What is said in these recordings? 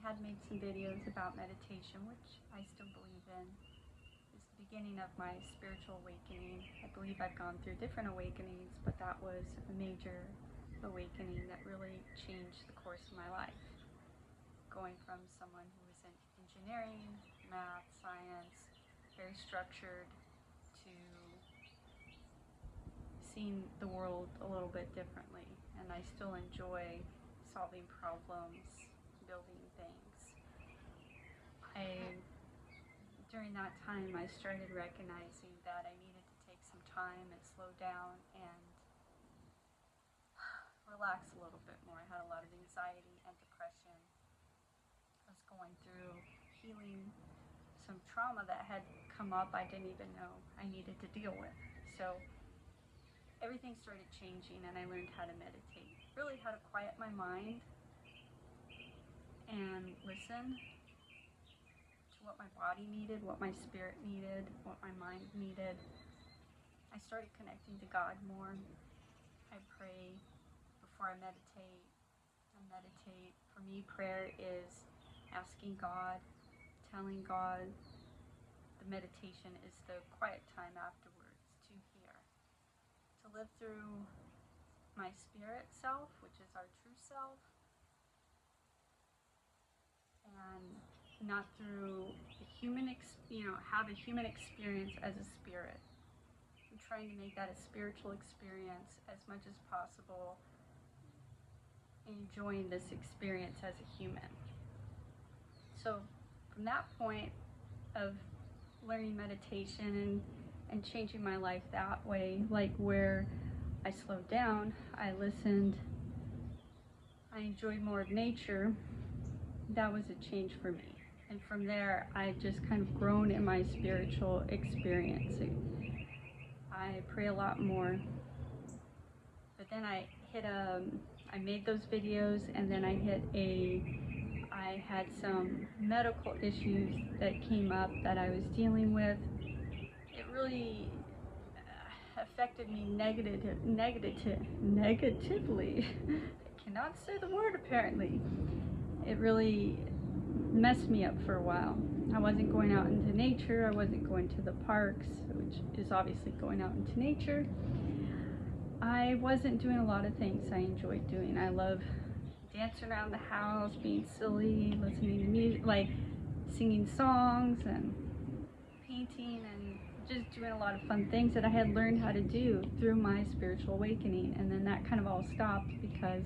had made some videos about meditation, which I still believe in. It's the beginning of my spiritual awakening. I believe I've gone through different awakenings, but that was a major awakening that really changed the course of my life. Going from someone who was in engineering, math, science, very structured, to seeing the world a little bit differently. And I still enjoy solving problems, building things. During that time, I started recognizing that I needed to take some time and slow down and relax a little bit more. I had a lot of anxiety and depression. I was going through healing some trauma that had come up I didn't even know I needed to deal with. So everything started changing, and I learned how to meditate, really how to quiet my mind and listen to what my body needed, what my spirit needed, what my mind needed. I started connecting to God more. I pray before I meditate. For me, prayer is asking God, telling God. The meditation is the quiet time afterwards to hear, to live through my spirit self, which is our true self, and not through the human, have a human experience as a spirit. I'm trying to make that a spiritual experience as much as possible, enjoying this experience as a human. So from that point of learning meditation and changing my life that way, like where I slowed down, I listened, I enjoyed more of nature, that was a change for me. And from there, I've just kind of grown in my spiritual experience. I pray a lot more. But then I made those videos, and then I had some medical issues that came up that I was dealing with. It really affected me negatively. I cannot say the word apparently. It really messed me up for a while. I wasn't going out into nature. I wasn't going to the parks, which is obviously going out into nature. I wasn't doing a lot of things I enjoyed doing. I love dancing around the house, being silly, listening to music, like singing songs and painting and just doing a lot of fun things that I had learned how to do through my spiritual awakening. And then that kind of all stopped because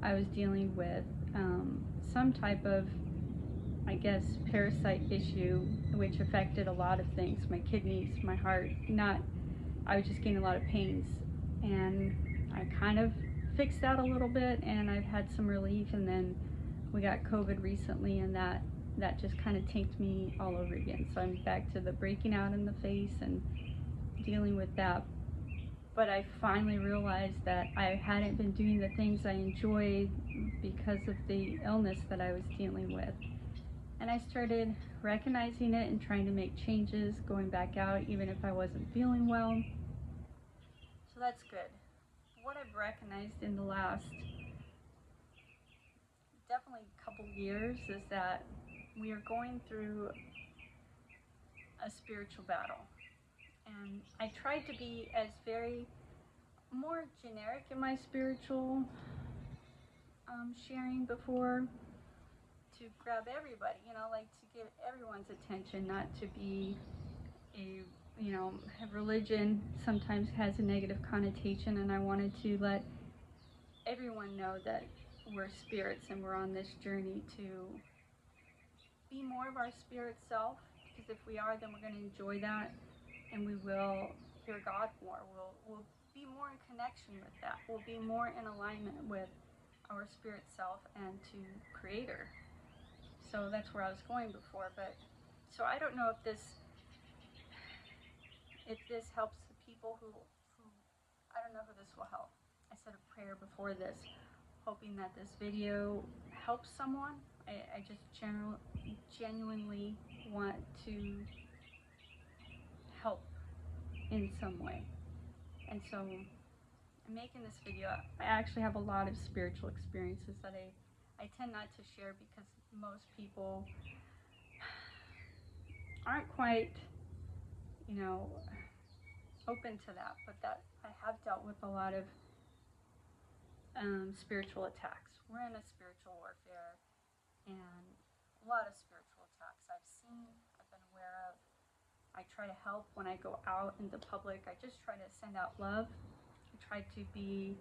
I was dealing with some type of, I guess, parasite issue, which affected a lot of things, my kidneys, my heart. I was just getting a lot of pains, and I kind of fixed that a little bit, and I've had some relief. And then we got COVID recently, and that just kind of tanked me all over again. So I'm back to the breaking out in the face and dealing with that. But I finally realized that I hadn't been doing the things I enjoyed because of the illness that I was dealing with. And I started recognizing it and trying to make changes, going back out even if I wasn't feeling well. So that's good. What I've recognized in the last definitely couple years is that we are going through a spiritual battle. And I tried to be as more generic in my spiritual sharing before, to grab everybody, like to give everyone's attention, not to be religion sometimes has a negative connotation, and I wanted to let everyone know that we're spirits and we're on this journey to be more of our spirit self, because if we are, then we're going to enjoy that, and we will hear God more. We'll be more in connection with that. We'll be more in alignment with our spirit self and to Creator. So that's where I was going before. But so I don't know if this helps the people who I don't know who this will help. I said a prayer before this, hoping that this video helps someone. I just genuinely want to help in some way. And so I'm making this video. I actually have a lot of spiritual experiences that I tend not to share because most people aren't quite, you know, open to that, but that I have dealt with a lot of spiritual attacks. We're in a spiritual warfare, and a lot of spiritual attacks I've seen, I've been aware of. I try to help when I go out into public. I just try to send out love. I try to be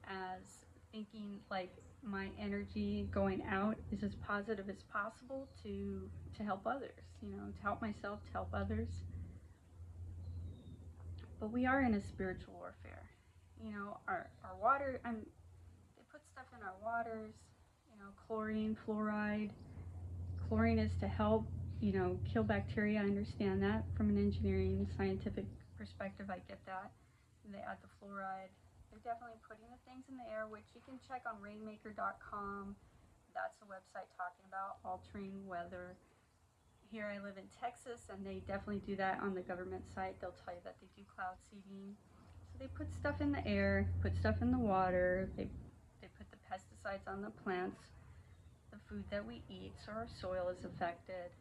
as thinking like my energy going out is as positive as possible to help others, to help myself, to help others. But we are in a spiritual warfare. Our water, they put stuff in our waters, chlorine, fluoride. Chlorine is to help, kill bacteria. I understand that from an engineering, scientific perspective. I get that. And they add the fluoride. They're definitely putting the things in the air, which you can check on rainmaker.com. That's a website talking about altering weather. Here I live in Texas, and they definitely do that on the government site. They'll tell you that they do cloud seeding. So they put stuff in the air, put stuff in the water. They put the pesticides on the plants, the food that we eat, so our soil is affected.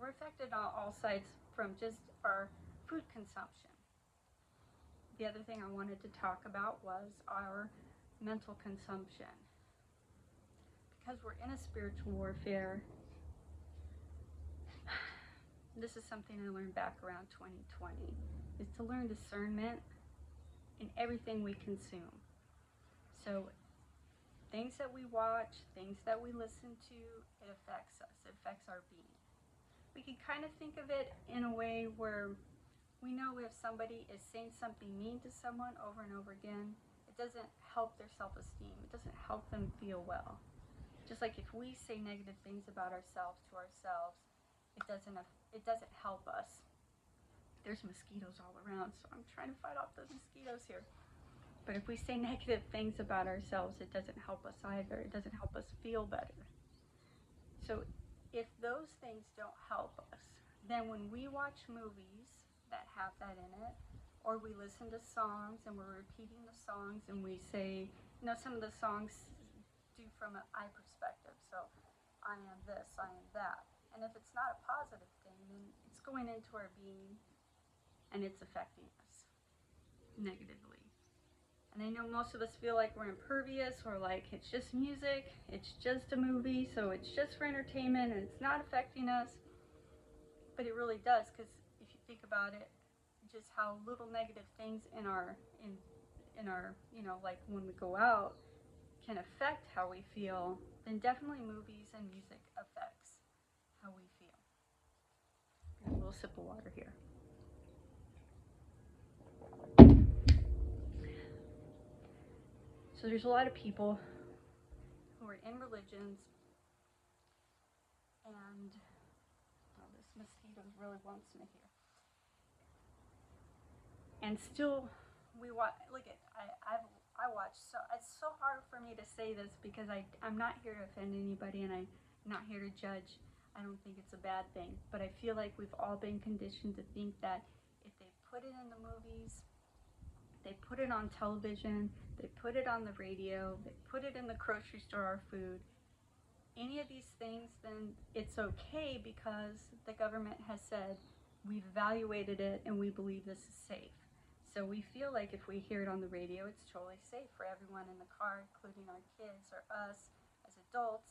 We're affected on all sides from just our food consumption. The other thing I wanted to talk about was our mental consumption. Because we're in a spiritual warfare, this is something I learned back around 2020, is to learn discernment in everything we consume. So things that we watch, things that we listen to, it affects us. It affects our being. We can kind of think of it in a way where we know if somebody is saying something mean to someone over and over again, it doesn't help their self-esteem. It doesn't help them feel well. Just like if we say negative things about ourselves to ourselves, it doesn't help us. There's mosquitoes all around, so I'm trying to fight off those mosquitoes here. But if we say negative things about ourselves, it doesn't help us either. It doesn't help us feel better. So if those things don't help us, then when we watch movies that have that in it, or we listen to songs and we're repeating the songs and we say, some of the songs do from an I perspective. So I am this, I am that. And if it's not a positive thing, then it's going into our being and it's affecting us negatively. And I know most of us feel like we're impervious, or like it's just music, it's just a movie, so it's just for entertainment and it's not affecting us. But it really does, because if you think about it, just how little negative things in our like when we go out can affect how we feel, then definitely movies and music affects how we feel. A little sip of water here. So there's a lot of people who are in religions, and this mosquito really wants me here. And still, we watch. I watch. So it's so hard for me to say this because I'm not here to offend anybody, and I'm not here to judge. I don't think it's a bad thing, but I feel like we've all been conditioned to think that if they put it in the movies, they put it on television, they put it on the radio, they put it in the grocery store, our food, any of these things, then it's okay because the government has said we've evaluated it and we believe this is safe. So we feel like if we hear it on the radio, it's totally safe for everyone in the car, including our kids or us as adults,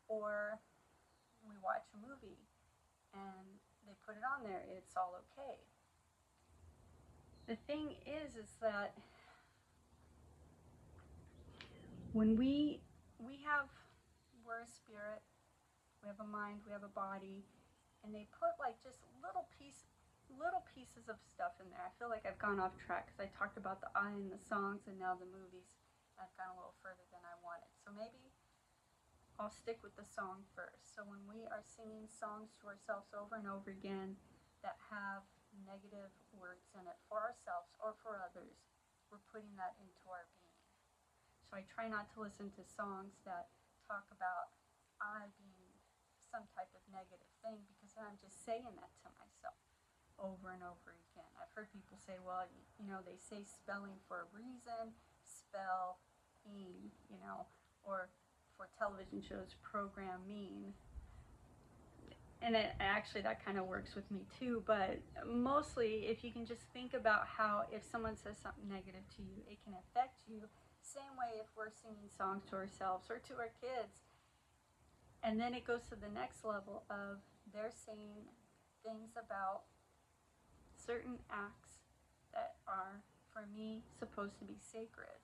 or we watch a movie and they put it on there, it's all okay. The thing is that when we're a spirit, we have a mind, we have a body, and they put like just little pieces of stuff in there. I feel like I've gone off track because I talked about the I and the songs and now the movies. I've gone a little further than I wanted. So maybe I'll stick with the song first. So when we are singing songs to ourselves over and over again that have negative words in it for ourselves or for others, we're putting that into our being. So I try not to listen to songs that talk about I being some type of negative thing, because then I'm just saying that to myself over and over again. I've heard people say, well, they say spelling for a reason, spell, or for television shows program mean. And actually that kind of works with me too, but mostly if you can just think about how if someone says something negative to you, it can affect you. Same way if we're singing songs to ourselves or to our kids. And then it goes to the next level of they're saying things about certain acts that are, for me, supposed to be sacred.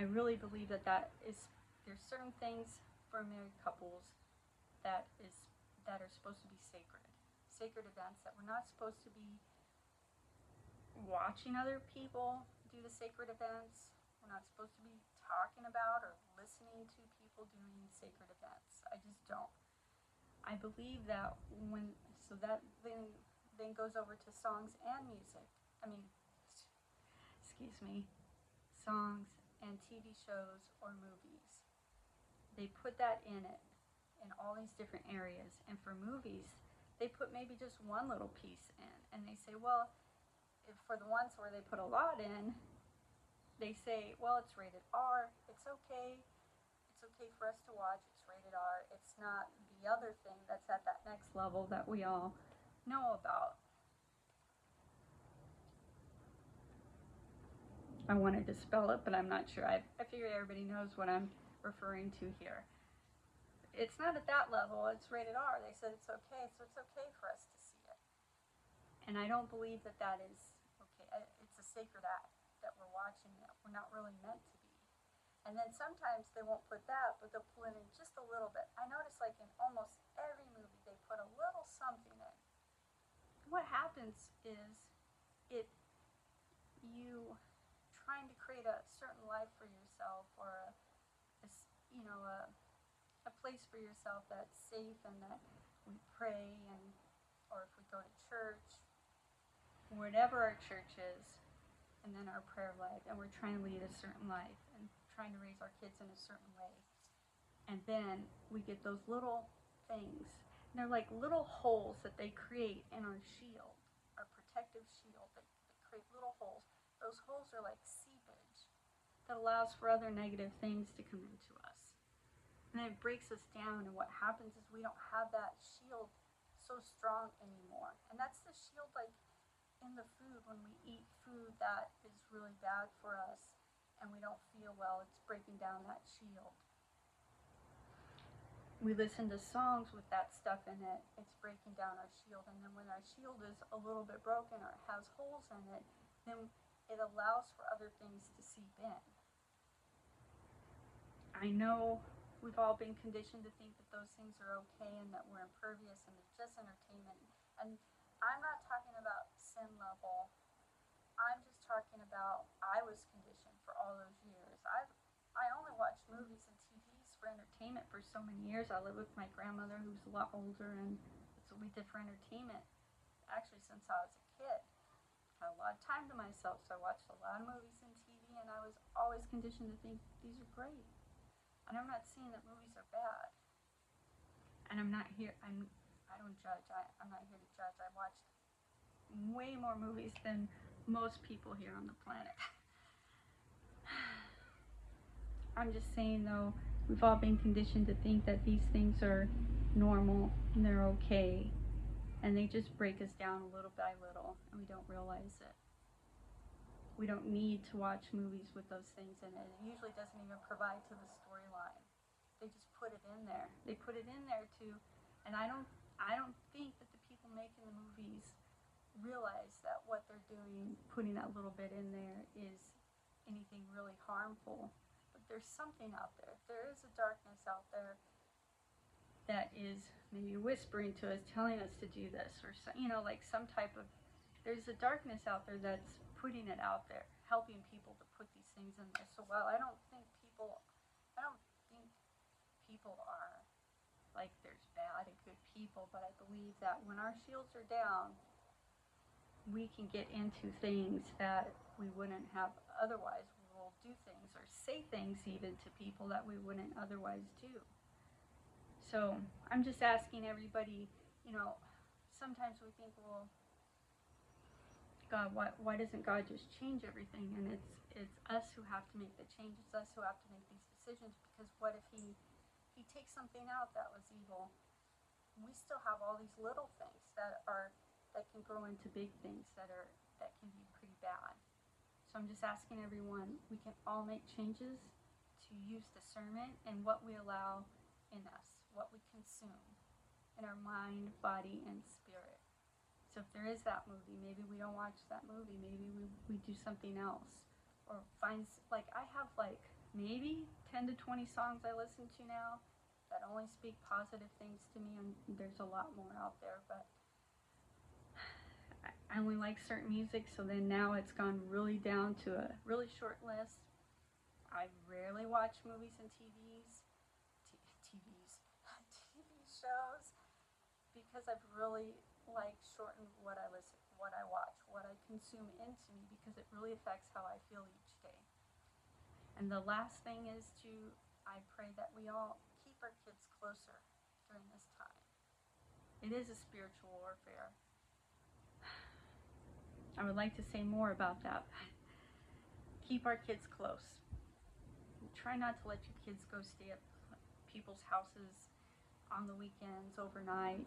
I really believe that there's certain things for married couples that are supposed to be sacred. Sacred events that we're not supposed to be watching other people do the sacred events. We're not supposed to be talking about or listening to people doing sacred events. I just don't. I believe that that then goes over to songs and music. Songs and TV shows or movies. They put that in it in all these different areas. And for movies, they put maybe just one little piece in. And they say, well, for the ones where they put a lot in, they say, well, it's rated R. It's okay. It's okay for us to watch. It's rated R. It's not the other thing that's at that next level that we all know about. I wanted to spell it, but I'm not sure. I figure everybody knows what I'm referring to here. It's not at that level. It's rated R. They said it's okay, so it's okay for us to see it. And I don't believe that that is okay. It's a sacred act that we're watching that we're not really meant to be. And then sometimes they won't put that, but they'll put in just a little bit. I notice like in almost every movie they put a little something in. What happens is you trying to create a certain life for yourself or a place for yourself that's safe and that we pray or if we go to church, whatever our church is, and then our prayer life, and we're trying to lead a certain life and trying to raise our kids in a certain way. And then we get those little things. And they're like little holes that they create in our shield, our protective shield. They create little holes. Those holes are like seepage that allows for other negative things to come into us. And then it breaks us down, and what happens is we don't have that shield so strong anymore. And that's the shield like in the food, when we eat food that is really bad for us and we don't feel well, it's breaking down that shield. We listen to songs with that stuff in it, it's breaking down our shield. And then when our shield is a little bit broken or has holes in it, then it allows for other things to seep in. I know we've all been conditioned to think that those things are okay and that we're impervious and it's just entertainment. And I'm not talking about sin level. I'm just talking about I was conditioned for all those years. I only watched movies and TVs for entertainment for so many years. I lived with my grandmother who's a lot older, and that's what we did for entertainment. Actually, since I was a kid, I had a lot of time to myself, so I watched a lot of movies and TV, and I was always conditioned to think these are great. And I'm not saying that movies are bad. And I don't judge. I'm not here to judge. I watched way more movies than most people here on the planet. I'm just saying though, we've all been conditioned to think that these things are normal and they're okay. And they just break us down little by little, and we don't realize it. We don't need to watch movies with those things in it. It usually doesn't even provide to the storyline. They just put it in there. They put it in there too, and I don't think that the people making the movies realize that what they're doing, putting that little bit in there, is anything really harmful. But there's something out there. There is a darkness out there that is maybe whispering to us, telling us to do this, or like some type of. There's a darkness out there that's putting it out there, helping people to put these things in there. So while I don't think people are like there's bad and good people, but I believe that when our shields are down, we can get into things that we wouldn't have otherwise. We will do things or say things even to people that we wouldn't otherwise do. So I'm just asking everybody, sometimes we think, well, God, why doesn't God just change everything? And it's us who have to make the change. It's us who have to make these decisions, because what if he takes something out that was evil? We still have all these little things that can grow into big things that can be pretty bad. So I'm just asking everyone, we can all make changes to use discernment in what we allow in us, what we consume in our mind, body, and spirit. So if there is that movie, maybe we don't watch that movie, maybe we do something else. Or find, like, I have like maybe 10 to 20 songs I listen to now that only speak positive things to me, and there's a lot more out there, but I only like certain music, so then now it's gone really down to a really short list. I rarely watch movies and TV shows, because I've really shortened what I listen, what I watch, what I consume into me, because it really affects how I feel each day. And the last thing is I pray that we all keep our kids closer during this time. It is a spiritual warfare. I would like to say more about that. Keep our kids close. Try not to let your kids go stay at people's houses on the weekends, overnight,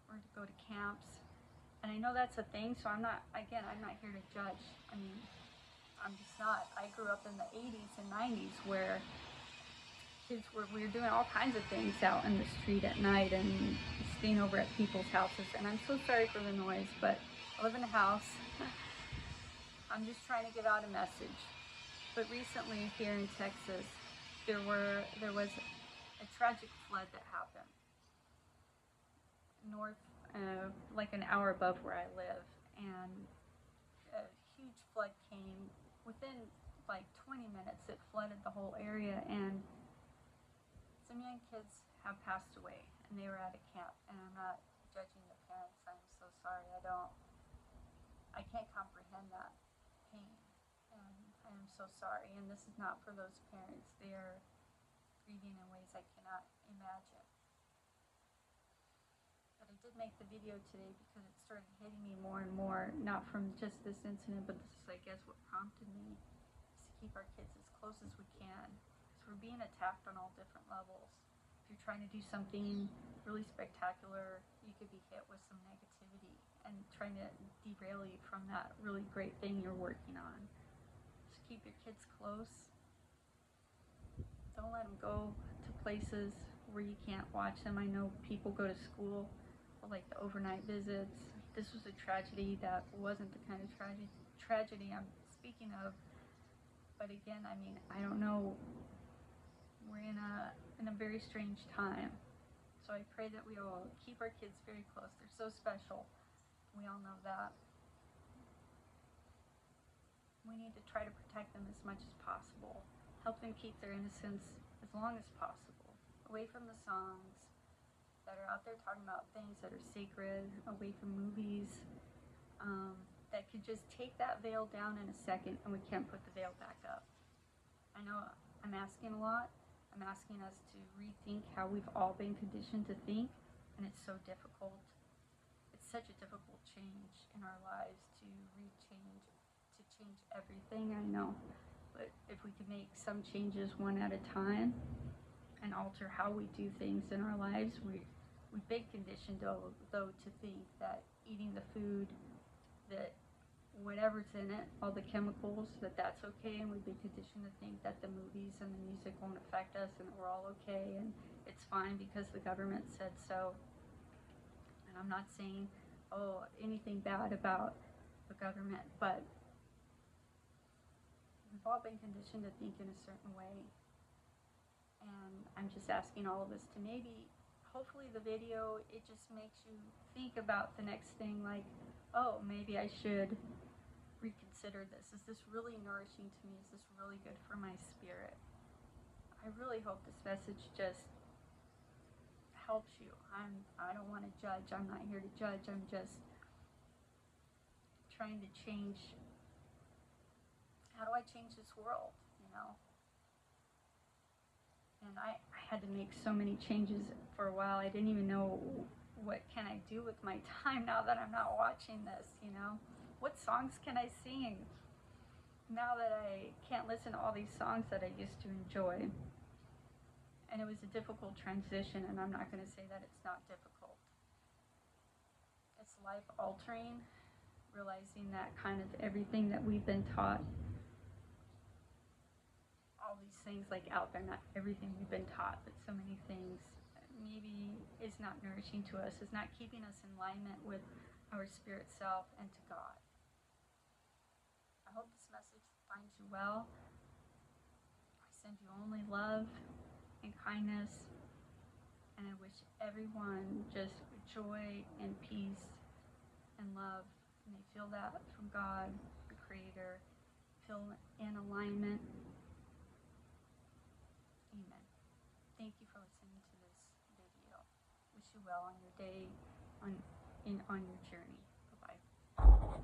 or to go to camps. And I know that's a thing, so I'm not here to judge. I mean, I'm just not. I grew up in the 80s and 90s where we were doing all kinds of things out in the street at night and staying over at people's houses. And I'm so sorry for the noise, but I live in a house. I'm just trying to give out a message. But recently here in Texas, there was a tragic flood that happened north, like an hour above where I live, and a huge flood came. Within like 20 minutes, it flooded the whole area, and some young kids have passed away, and they were at a camp. And I'm not judging the parents. I'm so sorry. I can't comprehend that pain, and I am so sorry. And this is not for those parents. They are grieving in ways I cannot imagine. But I did make the video today because it started hitting me more and more, not from just this incident, but this is, I guess, what prompted me, is to keep our kids as close as we can. Because we're being attacked on all different levels. If you're trying to do something really spectacular, you could be hit with some negativity and trying to derail you from that really great thing you're working on. Just keep your kids close. Don't let them go to places where you can't watch them. I know people go to school, like the overnight visits. This was a tragedy that wasn't the kind of tragedy I'm speaking of. But again, I mean, I don't know. We're in a very strange time. So I pray that we all keep our kids very close. They're so special. We all know that. We need to try to protect them as much as possible. Help them keep their innocence as long as possible. Away from the songs that are out there talking about things that are sacred. Away from movies that could just take that veil down in a second, and we can't put the veil back up. I know I'm asking a lot. I'm asking us to rethink how we've all been conditioned to think, and it's so difficult. It's such a difficult change in our lives to change everything, I know. But if we could make some changes one at a time and alter how we do things in our lives, we've been conditioned though to think that eating the food, that whatever's in it, all the chemicals, that's okay, and we've been conditioned to think that the movies and the music won't affect us and that we're all okay and it's fine because the government said so. And I'm not saying anything bad about the government, but we've all been conditioned to think in a certain way. And I'm just asking all of us to maybe, hopefully the video, it just makes you think about the next thing, like, oh, maybe I should reconsider this. Is this really nourishing to me? Is this really good for my spirit? I really hope this message just helps you. I don't want to judge. I'm not here to judge. I'm just trying to change. How do I change this world, you know? And I had to make so many changes for a while. I didn't even know what can I do with my time now that I'm not watching this, you know? What songs can I sing now that I can't listen to all these songs that I used to enjoy? And it was a difficult transition, and I'm not going to say that it's not difficult. It's life altering, realizing that kind of everything that we've been taught, all these things like out there, not everything we've been taught, but so many things maybe is not nourishing to us, is not keeping us in alignment with our spirit self and to God. I hope this message finds you well. I send you only love and kindness, and I wish everyone just joy and peace and love, and they feel that from God, the Creator, feel in alignment. Amen. Thank you for listening to this video. Wish you well on your day, on your journey.